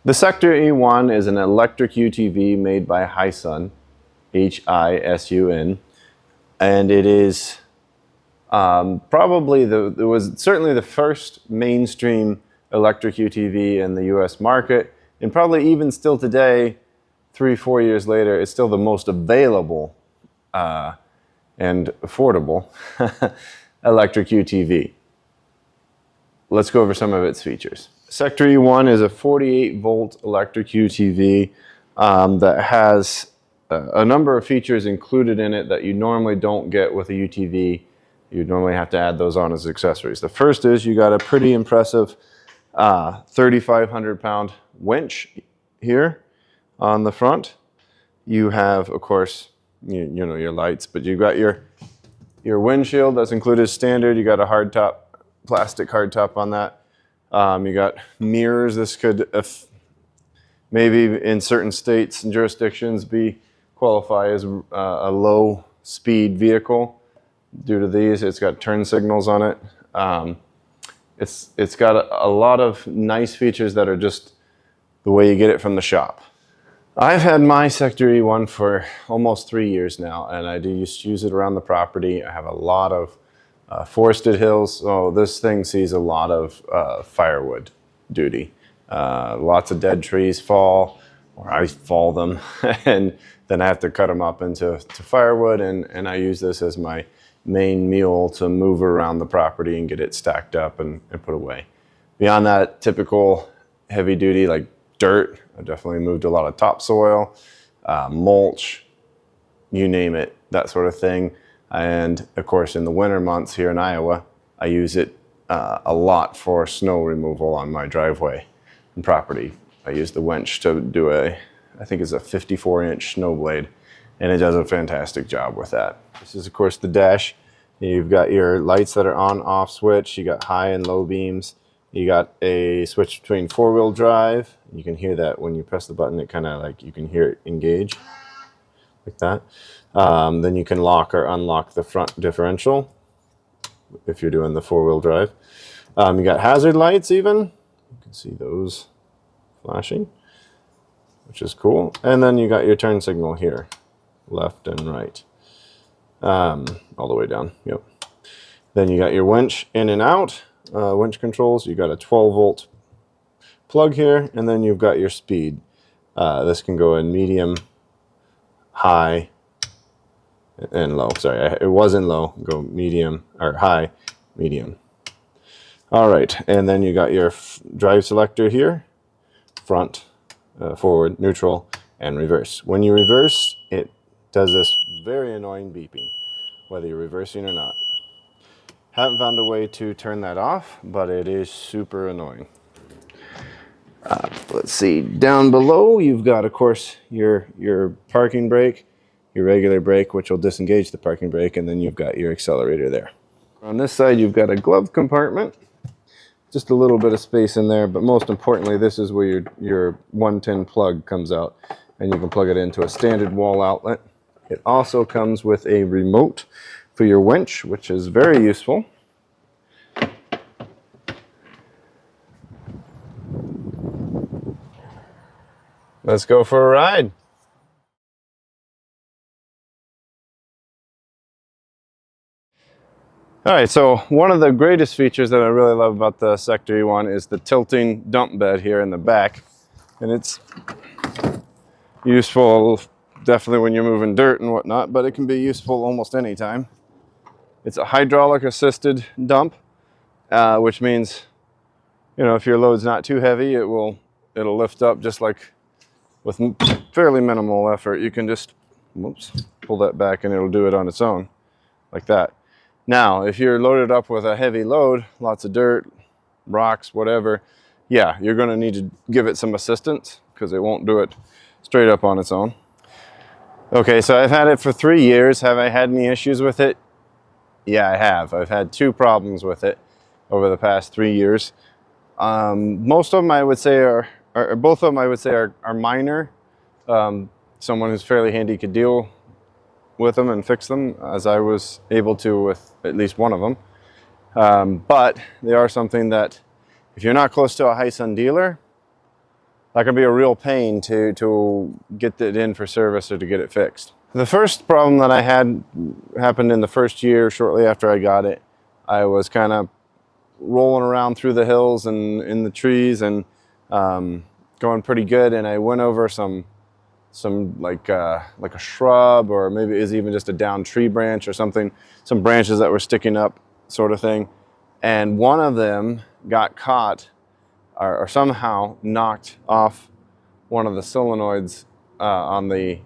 The Sector E1 is an electric UTV made by Hisun, Hisun, and it is probably it was certainly the first mainstream electric UTV in the U.S. market, and probably even still today, 3-4 years later, it's still the most available and affordable electric UTV. Let's go over some of its features. Sector E1 is a 48-volt electric UTV that has a number of features included in it that you normally don't get with a UTV. You normally have to add those on as accessories. The first is you got a pretty impressive 3,500-pound winch here on the front. You have, of course, you know your lights, but you got your windshield that's included as standard. You got a hardtop, plastic hardtop on that. You got mirrors. This could, maybe in certain states and jurisdictions, qualify as a low-speed vehicle due to these. It's got turn signals on it. It's got a lot of nice features that are just the way you get it from the shop. I've had my Sector E1 for almost 3 years now, and I do use it around the property. I have a lot of forested hills, so this thing sees a lot of firewood duty. Lots of dead trees fall, or I fall them, and then I have to cut them up into firewood, and I use this as my main mule to move around the property and get it stacked up and put away. Beyond that, typical heavy duty like dirt, I've definitely moved a lot of topsoil, mulch, you name it, that sort of thing. And of course, in the winter months here in Iowa, I use it a lot for snow removal on my driveway and property. I use the winch to do I think it's a 54-inch snow blade, and it does a fantastic job with that. This is, of course, the dash. You've got your lights that are on, off switch. You got high and low beams. You got a switch between 4-wheel drive. You can hear that when you press the button. It kind of like, you can hear it engage like that. Then you can lock or unlock the front differential if you're doing the 4-wheel drive. You got hazard lights even. You can see those flashing, which is cool. And then you got your turn signal here, left and right, all the way down. Yep. Then you got your winch in and out, winch controls. You got a 12-volt plug here, and then you've got your speed. This can go in medium, high, and low. Sorry, it was in low. Go medium or high, medium. All right, and then you got your drive selector here, front, forward, neutral, and reverse. When you reverse, it does this very annoying beeping, whether you're reversing or not. Haven't found a way to turn that off, but it is super annoying. Let's see, down below you've got, of course, your parking brake, your regular brake, which will disengage the parking brake, and then you've got your accelerator there. On this side you've got a glove compartment, just a little bit of space in there, but most importantly this is where your 110 plug comes out, and you can plug it into a standard wall outlet. It also comes with a remote for your winch, which is very useful. Let's go for a ride. All right, so one of the greatest features that I really love about the Sector E1 is the tilting dump bed here in the back. And it's useful definitely when you're moving dirt and whatnot, but it can be useful almost any time. It's a hydraulic assisted dump, which means, you know, if your load's not too heavy, it'll lift up just like with fairly minimal effort. You can just, whoops, pull that back and it'll do it on its own, like that. Now, if you're loaded up with a heavy load, lots of dirt, rocks, whatever, yeah, you're gonna need to give it some assistance because it won't do it straight up on its own. Okay, so I've had it for 3 years. Have I had any issues with it? Yeah, I have. I've had 2 problems with it over the past 3 years. Most of them I would say are both of them I would say are minor. Someone who's fairly handy could deal with them and fix them, as I was able to with at least one of them. But they are something that if you're not close to a Hisun dealer, that can be a real pain to get it in for service or to get it fixed. The first problem that I had happened in the first year. Shortly after I got it, I was kind of rolling around through the hills and in the trees and going pretty good, and I went over some like a shrub, or maybe it was even just a downed tree branch or something, some branches that were sticking up sort of thing, and one of them got caught or somehow knocked off one of the solenoids on the,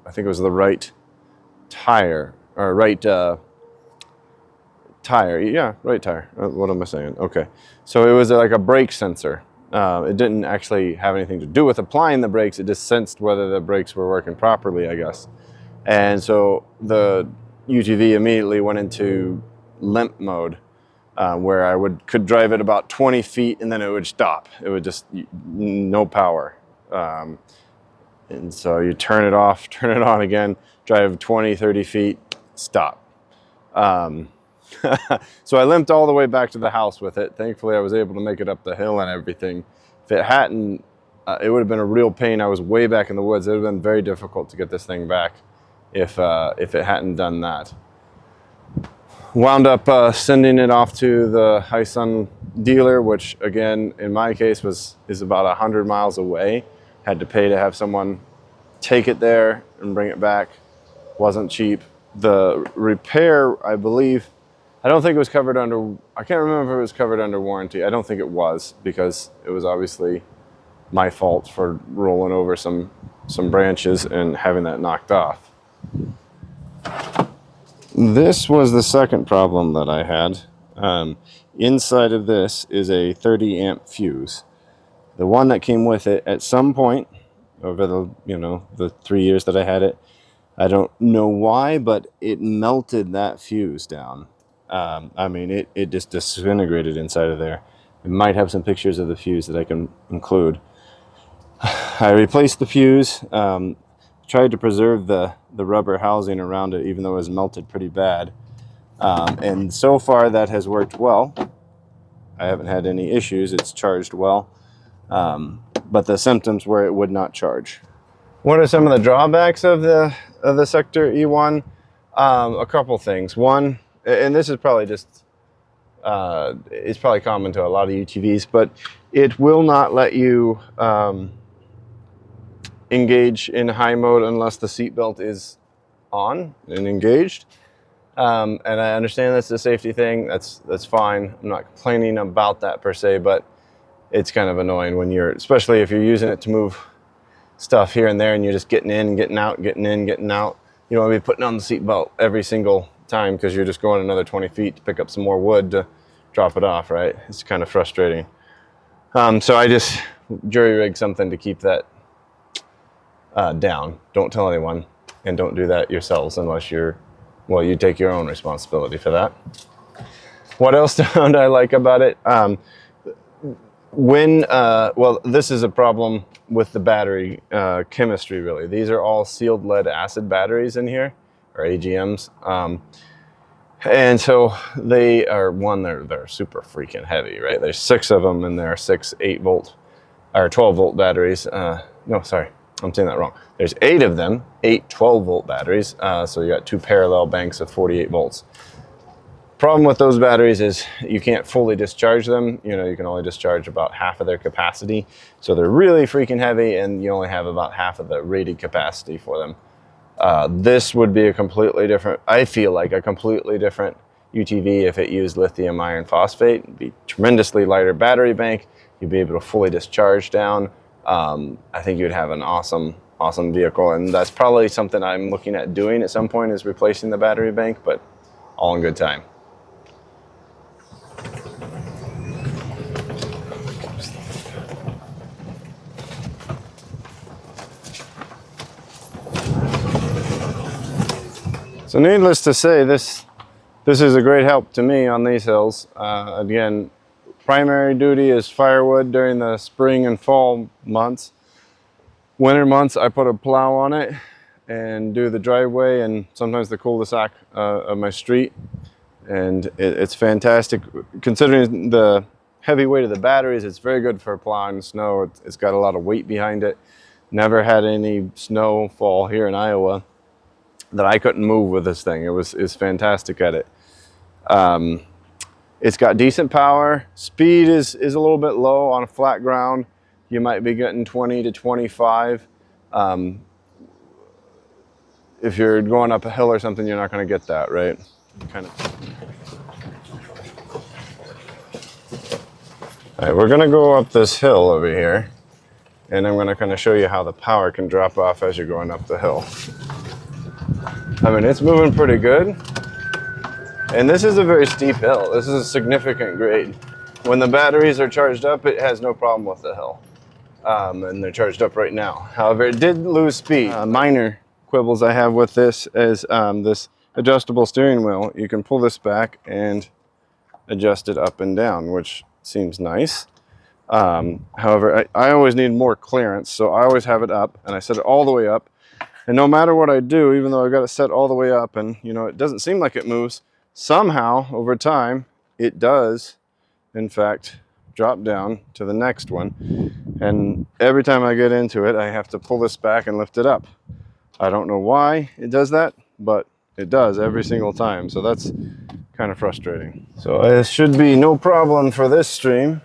I think it was the right tire, or right tire. Yeah, right tire. What am I saying? Okay. So it was like a brake sensor. It didn't actually have anything to do with applying the brakes. It just sensed whether the brakes were working properly, I guess. And so the UTV immediately went into limp mode, where I could drive it about 20 feet and then it would stop. It would just, no power. And so you turn it off, turn it on again, drive 20, 30 feet, stop. So I limped all the way back to the house with it. Thankfully, I was able to make it up the hill and everything. If it hadn't, it would have been a real pain. I was way back in the woods. It would have been very difficult to get this thing back if it hadn't done that. Wound up sending it off to the Hisun dealer, which again, in my case, is about 100 miles away. Had to pay to have someone take it there and bring it back. Wasn't cheap. The repair, I believe, I don't think it was covered under, I can't remember if it was covered under warranty. I don't think it was, because it was obviously my fault for rolling over some branches and having that knocked off. This was the second problem that I had. Inside of this is a 30 amp fuse. The one that came with it, at some point over the 3 years that I had it, I don't know why, but it melted that fuse down. I mean, it just disintegrated inside of there. I might have some pictures of the fuse that I can include. I replaced the fuse, tried to preserve the rubber housing around it, even though it was melted pretty bad. And so far that has worked well. I haven't had any issues. It's charged well. But the symptoms were it would not charge. What are some of the drawbacks of the Sector E1? A couple things. One, and this is probably just, it's probably common to a lot of UTVs, but it will not let you engage in high mode unless the seatbelt is on and engaged. And I understand that's a safety thing. That's fine. I'm not complaining about that per se, but it's kind of annoying when especially if you're using it to move stuff here and there and you're just getting in and getting out, getting in, getting out. You don't want to be putting on the seatbelt every single time because you're just going another 20 feet to pick up some more wood to drop it off, right? It's kind of frustrating. So I just jury-rigged something to keep that down. Don't tell anyone, and don't do that yourselves unless you take your own responsibility for that. What else don't I like about it? This is a problem with the battery chemistry, really. These are all sealed lead acid batteries in here, or AGMs. And so they're super freaking heavy, right? There's 6 of them, and there are 6 8-volt or 12-volt batteries. No, sorry, I'm saying that wrong. There's 8 of them, 8 12-volt batteries. So you got 2 parallel banks of 48 volts. Problem with those batteries is you can't fully discharge them. You can only discharge about half of their capacity. So they're really freaking heavy, and you only have about half of the rated capacity for them. This would be I feel like a completely different UTV if it used lithium iron phosphate. It'd be tremendously lighter battery bank. You'd be able to fully discharge down. I think you'd have an awesome vehicle, and that's probably something I'm looking at doing at some point, is replacing the battery bank, but all in good time. So needless to say, this is a great help to me on these hills. Again, primary duty is firewood during the spring and fall months. Winter months, I put a plow on it and do the driveway and sometimes the cul-de-sac of my street. And it's fantastic, considering the heavy weight of the batteries. It's very good for plowing snow. It's got a lot of weight behind it. Never had any snowfall here in Iowa that I couldn't move with this thing. It's fantastic at it. It's got decent power. Speed is a little bit low on a flat ground. You might be getting 20 to 25. If you're going up a hill or something, you're not going to get that, right? Kind of. All right, we're going to go up this hill over here, and I'm going to kind of show you how the power can drop off as you're going up the hill. I mean, it's moving pretty good. And this is a very steep hill. This is a significant grade. When the batteries are charged up, it has no problem with the hill. And they're charged up right now. However, it did lose speed. Minor quibbles I have with this is this adjustable steering wheel. You can pull this back and adjust it up and down, which seems nice. However, I always need more clearance, so I always have it up, and I set it all the way up. And no matter what I do, even though I've got it set all the way up, and you know, it doesn't seem like it moves, somehow over time it does in fact drop down to the next one, and every time I get into it I have to pull this back and lift it up. I don't know why it does that, but it does every single time, so that's kind of frustrating. So it should be no problem for this stream.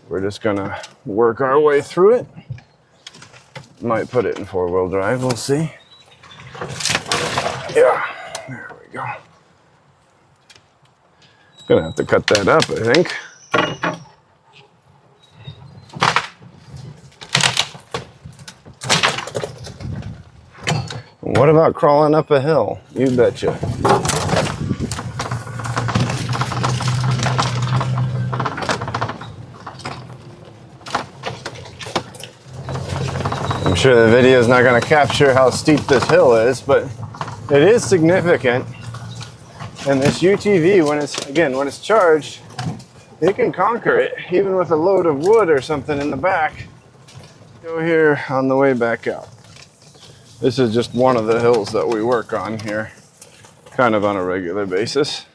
We're just gonna work our way through it. Might put it in 4-wheel drive, we'll see. Yeah, there we go. Gonna have to cut that up, I think. What about crawling up a hill? You betcha. I'm sure the video is not going to capture how steep this hill is, but it is significant. And this UTV, when it's charged, it can conquer it, even with a load of wood or something in the back. Go here on the way back out. This is just one of the hills that we work on here, kind of on a regular basis,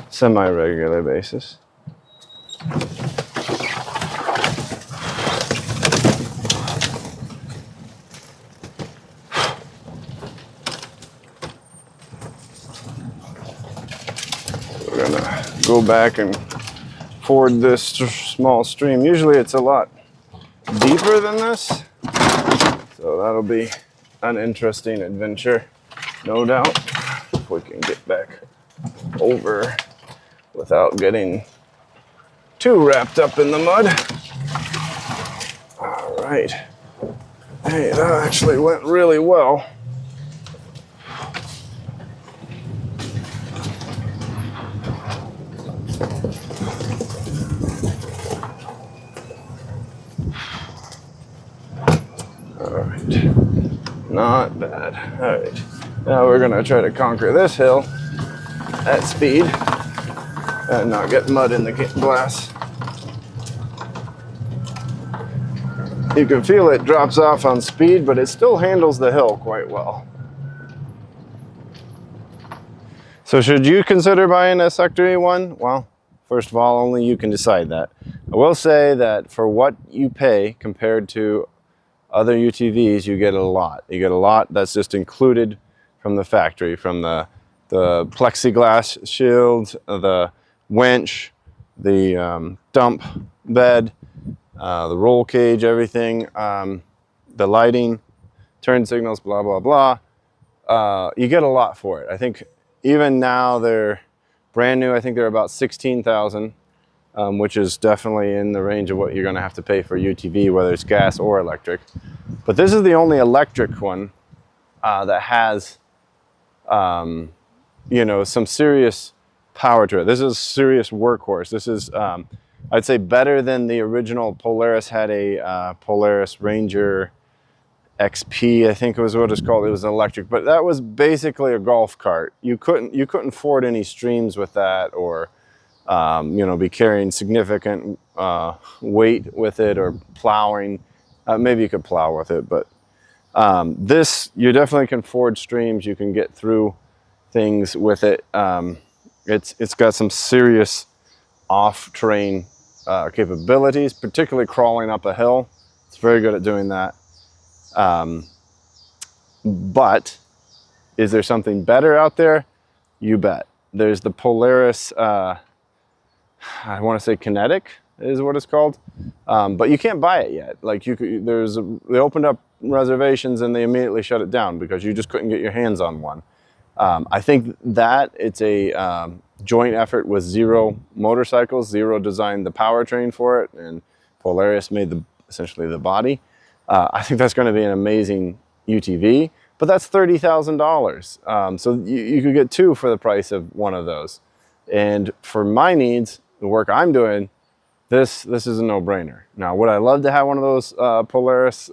semi-regular basis. Go back and ford this small stream. Usually it's a lot deeper than this, so that'll be an interesting adventure, no doubt, if we can get back over without getting too wrapped up in the mud. All right. Hey, that actually went really well. Not bad. All right, now we're gonna try to conquer this hill at speed and not get mud in the glass. You can feel it drops off on speed, but it still handles the hill quite well. So should you consider buying a Sector E1? Well, first of all, only you can decide that. I will say that for what you pay compared to other UTVs, you get a lot. You get a lot that's just included from the factory, from the plexiglass shield, the winch, the dump bed, the roll cage, everything, the lighting, turn signals, blah, blah, blah. You get a lot for it. I think even now they're brand new. I think they're about $16,000. Which is definitely in the range of what you're going to have to pay for UTV, whether it's gas or electric. But this is the only electric one that has, you know, some serious power to it. This is a serious workhorse. This is, I'd say, better than the original Polaris. Had a Polaris Ranger XP, I think it was what it's called. It was electric, but that was basically a golf cart. You couldn't ford any streams with that, or you know, be carrying significant weight with it, or plowing. Maybe you could plow with it, but this, you definitely can ford streams. You can get through things with it. It's got some serious off-terrain capabilities, particularly crawling up a hill. It's very good at doing that. But is there something better out there? You bet. There's the Polaris, I want to say Kinetic is what it's called, but you can't buy it yet. Like they opened up reservations and they immediately shut it down because you just couldn't get your hands on one. I think that it's a joint effort with Zero Motorcycles. Zero designed the powertrain for it, and Polaris made essentially the body. I think that's going to be an amazing UTV, but that's $30,000. So you could get two for the price of one of those. And for my needs, the work I'm doing, this is a no-brainer. Now, would I love to have one of those Polaris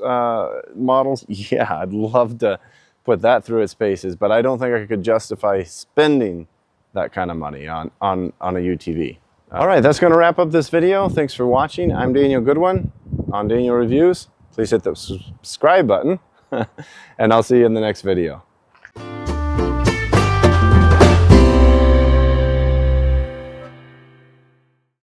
models? Yeah, I'd love to put that through its paces, but I don't think I could justify spending that kind of money on a UTV. All right, that's going to wrap up this video. Thanks for watching. I'm Daniel Goodwin on Daniel Reviews. Please hit the subscribe button, and I'll see you in the next video.